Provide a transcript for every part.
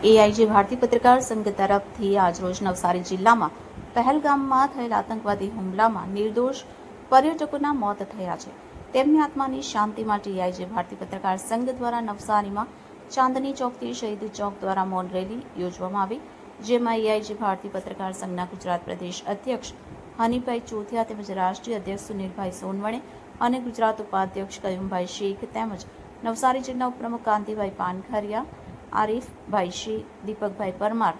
એઆઈજી ભારતીય પત્રકાર સંઘ તરફથી આજરોજ નવસારી જિલ્લામાં પહેલગામમાં થયેલ આતંકવાદી હુમલામાં નિર્દોષ પર્યટકોના મોત થયા છે. તેમની આત્માની શાંતિ માટે એઆઈજી ભારતીય પત્રકાર સંઘ દ્વારા નવસારીમાં ચાંદની ચોકથી શહીદ ચોક દ્વારા મૌન રેલી યોજવામાં આવી, જેમાં એઆઈજી ભારતીય પત્રકાર સંઘના ગુજરાત પ્રદેશ અધ્યક્ષ હનીભાઈ ચોથિયા તેમજ રાષ્ટ્રીય અધ્યક્ષ સુનિલભાઈ સોનવણે અને ગુજરાત ઉપાધ્યક્ષ કયુમભાઈ શેખ તેમજ નવસારી જિલ્લા ઉપપ્રમુખ કાંતિભાઈ પાનખરિયા, આરીફભાઈ શેખ, દીપકભાઈ પરમાર,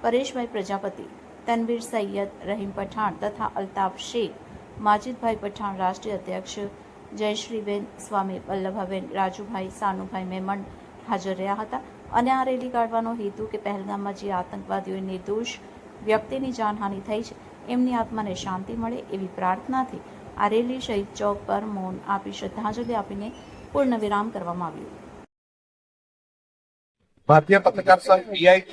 પરેશભાઈ પ્રજાપતિ, તનવીર સૈયદ, રહીમ પઠાણ તથા અલ્તાફ શેખ, માજીદભાઈ પઠાણ, રાષ્ટ્રીય અધ્યક્ષ જયશ્રીબેન, સ્વામી વલ્લભાબેન, રાજુભાઈ, સાનુભાઈ મેમણ હાજર રહ્યા હતા. અને આ રેલી કાઢવાનો હેતુ કે પહેલગામમાં જે આતંકવાદીઓએ નિર્દોષ વ્યક્તિની જાનહાનિ થઈ છે એમની આત્માને શાંતિ મળે એવી પ્રાર્થનાથી આ રેલી શહીદ ચોક પર મૌન આપી શ્રદ્ધાંજલિ આપીને પૂર્ણ વિરામ કરવામાં આવ્યું. ભારતીય પત્રકાર સંઘ પીઆઈ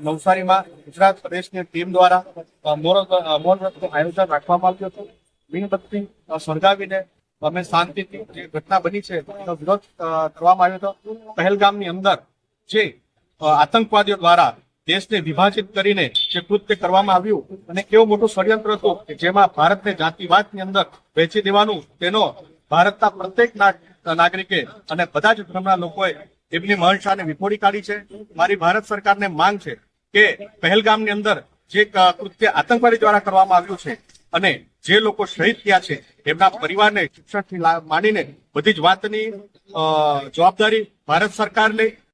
નવસારીમાં ગુજરાત પ્રદેશની ટીમ દ્વારા મૌન વ્રતનું આયોજન રાખવામાં આવ્યું હતું. મીણબત્તી સળગાવીને અમે શાંતિથી જે ઘટના બની છે તેનો વિરોધ કરવામાં આવ્યો હતો. પહેલગામની અંદર જે આતંકવાદીઓ દ્વારા દેશને વિભાજિત કરીને જે કૃત્ય કરવામાં આવ્યું અને કેવું મોટું ષડયંત્ર હતું કે જેમાં ભારતને જાતિવાદની અંદર વહેંચી દેવાનું, તેનો ભારતના પ્રત્યેક નાગરિકે અને બધા જ ધર્મના લોકોએ એમની મહર્ષાને વિખોડી કાઢી છે. મારી ભારત સરકારને માંગ છે કે પહેલગામની અંદર જે કૃત્ય આતંકવાદી દ્વારા કરવામાં આવ્યું છે અને જે લોકો શહીદ થયા છે એમના પરિવારને શિક્ષણથી માંડીને બધી જ વાતની જવાબદારી ભારત સરકાર લે